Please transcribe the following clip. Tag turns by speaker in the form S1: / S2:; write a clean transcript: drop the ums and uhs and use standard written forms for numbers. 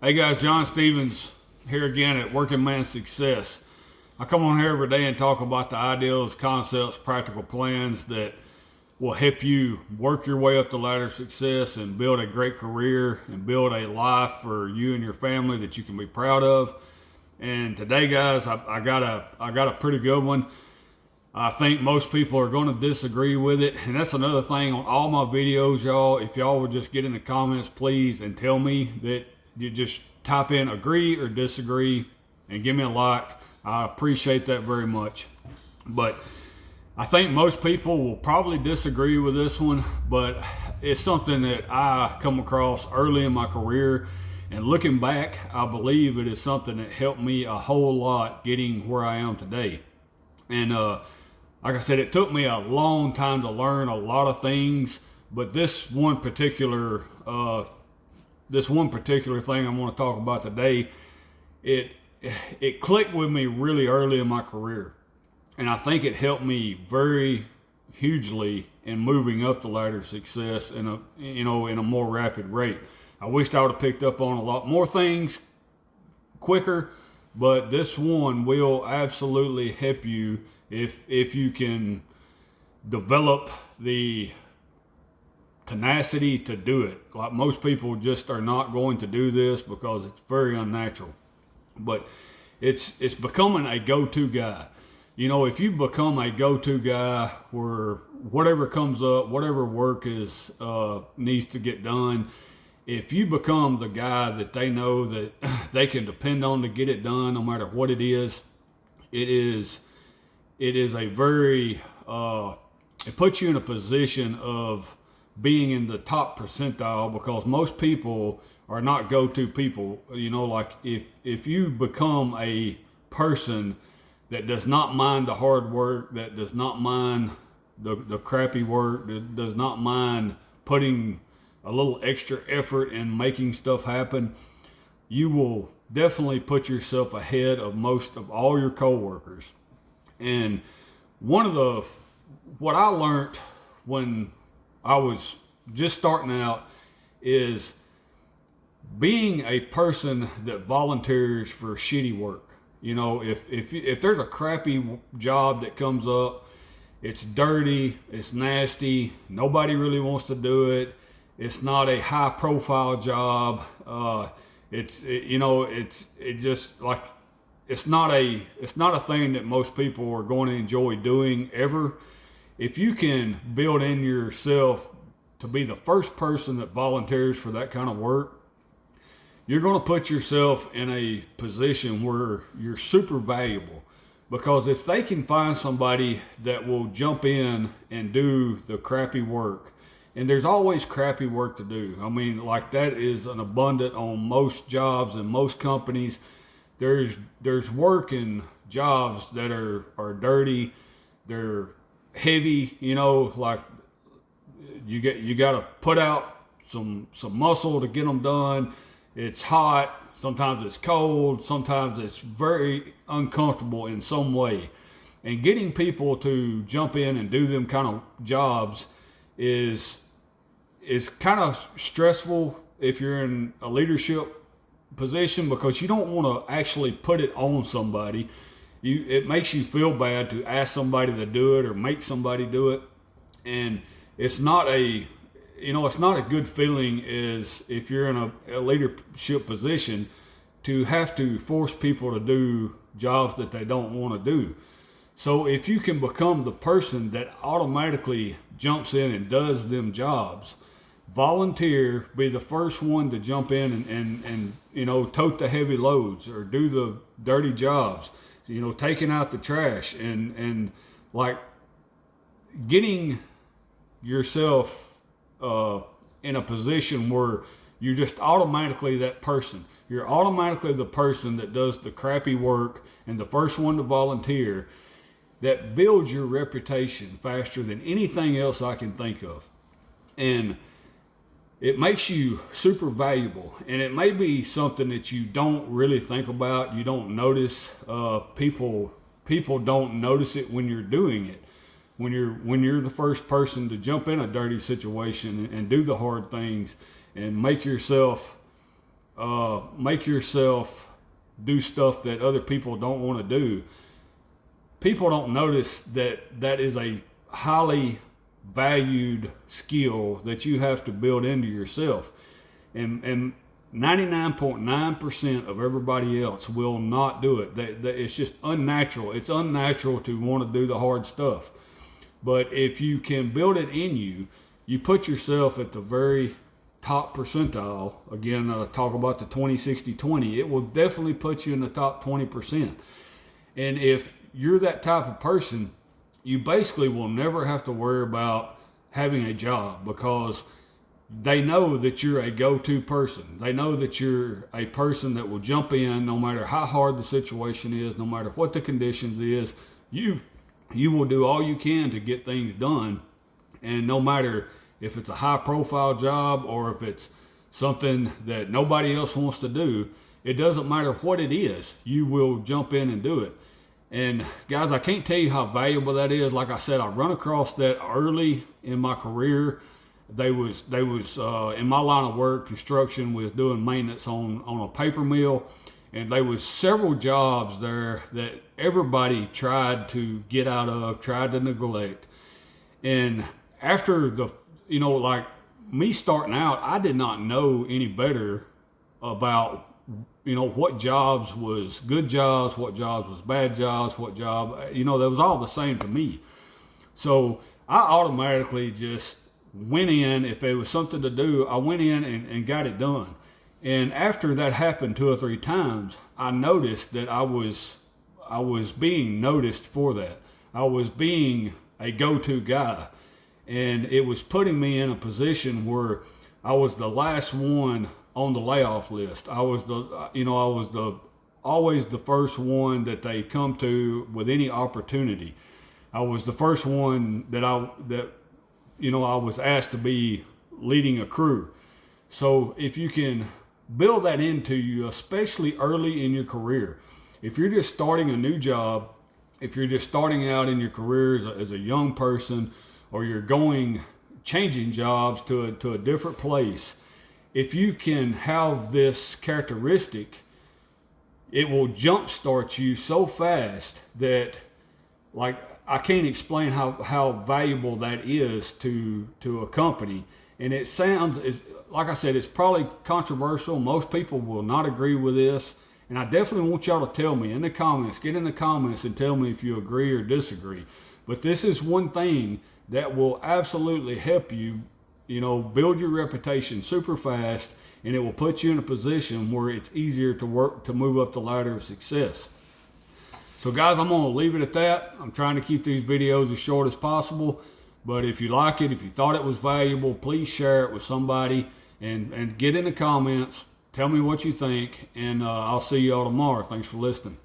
S1: Hey guys, John Stevens here again at Working Man Success. I come on here every day and talk about the ideas, concepts, practical plans that will help you work your way up the ladder of success and build a great career and build a life for you and your family that you can be proud of. And today, guys, I got a pretty good one. I think most people are going to disagree with it, and that's another thing on all my videos, y'all. If y'all would just get in the comments, please, and tell me that you just type in agree or disagree and give me a like. I appreciate that very much. But I think most people will probably disagree with this one, but it's something that I come across early in my career. And looking back, I believe it is something that helped me a whole lot getting where I am today. And like I said, it took me a long time to learn a lot of things, but this one particular thing I'm going to talk about today, it clicked with me really early in my career, and I think it helped me very hugely in moving up the ladder of success in a more rapid rate. I wished I would have picked up on a lot more things quicker, but this one will absolutely help you if you can develop the tenacity to do it. Like, most people just are not going to do this because it's very unnatural. But it's becoming a go-to guy. You know, if you become a go-to guy where whatever comes up, whatever work is needs to get done, if you become the guy that they know that they can depend on to get it done, no matter what it is a very it puts you in a position of being in the top percentile, because most people are not go-to people. You know, like if you become a person that does not mind the hard work, that does not mind the crappy work, that does not mind putting a little extra effort in making stuff happen, you will definitely put yourself ahead of most of all your coworkers. And what I learned when I was just starting out is being a person that volunteers for shitty work. You know, if there's a crappy job that comes up, it's dirty, it's nasty, nobody really wants to do it, it's not a high profile job, it's not a thing that most people are going to enjoy doing ever. If you can build in yourself to be the first person that volunteers for that kind of work, you're going to put yourself in a position where you're super valuable. Because if they can find somebody that will jump in and do the crappy work, and there's always crappy work to do. I mean, like, that is an abundant on most jobs and most companies. There's work in jobs that are dirty, they're heavy, you know, like you got to put out some muscle to get them done. It's hot, sometimes it's cold, sometimes it's very uncomfortable in some way. And getting people to jump in and do them kind of jobs is kind of stressful if you're in a leadership position, because you don't want to actually put it on somebody. It makes you feel bad to ask somebody to do it or make somebody do it, and it's not a good feeling is if you're in a leadership position to have to force people to do jobs that they don't want to do. So if you can become the person that automatically jumps in and does them jobs, volunteer, be the first one to jump in and tote the heavy loads or do the dirty jobs, taking out the trash, and like getting yourself in a position where you're just automatically that person. You're automatically the person that does the crappy work and the first one to volunteer. That builds your reputation faster than anything else I can think of. And it makes you super valuable. And it may be something that you don't really think about, you don't notice. People don't notice it when you're doing it. When you're the first person to jump in a dirty situation and do the hard things and make yourself make yourself do stuff that other people don't want to do, people don't notice that that is a highly valued skill that you have to build into yourself. And 99.9% of everybody else will not do it. It's just unnatural. It's unnatural to want to do the hard stuff. But if you can build it in you, you put yourself at the very top percentile. Again, talk about the 20-60-20. It will definitely put you in the top 20%. And if you're that type of person, you basically will never have to worry about having a job, because they know that you're a go-to person. They know that you're a person that will jump in no matter how hard the situation is, no matter what the conditions is. You will do all you can to get things done. And no matter if it's a high-profile job or if it's something that nobody else wants to do, it doesn't matter what it is, you will jump in and do it. And guys, I can't tell you how valuable that is. Like I said, I run across that early in my career. They was in my line of work, construction, was doing maintenance on a paper mill, and there was several jobs there that everybody tried to get out of, tried to neglect. And after like me starting out, I did not know any better about what jobs was good jobs, what jobs was bad jobs, what job, that was all the same to me. So I automatically just went in. If there was something to do, I went in and got it done. And after that happened 2 or 3 times, I noticed that I was being noticed for that. I was being a go-to guy. And it was putting me in a position where I was the last one on the layoff list. I was always the first one that they come to with any opportunity. I was the first one that I was asked to be leading a crew. So if you can build that into you, especially early in your career, if you're just starting a new job, if you're just starting out in your career as a young person, or you're changing jobs to a different place, if you can have this characteristic, it will jumpstart you so fast that, like, I can't explain how valuable that is to a company. And it sounds, like I said, it's probably controversial. Most people will not agree with this. And I definitely want y'all to tell me in the comments, get in the comments and tell me if you agree or disagree. But this is one thing that will absolutely help you, build your reputation super fast, and it will put you in a position where it's easier to move up the ladder of success. So guys, I'm going to leave it at that. I'm trying to keep these videos as short as possible, but if you like it, if you thought it was valuable, please share it with somebody and get in the comments. Tell me what you think, and I'll see y'all tomorrow. Thanks for listening.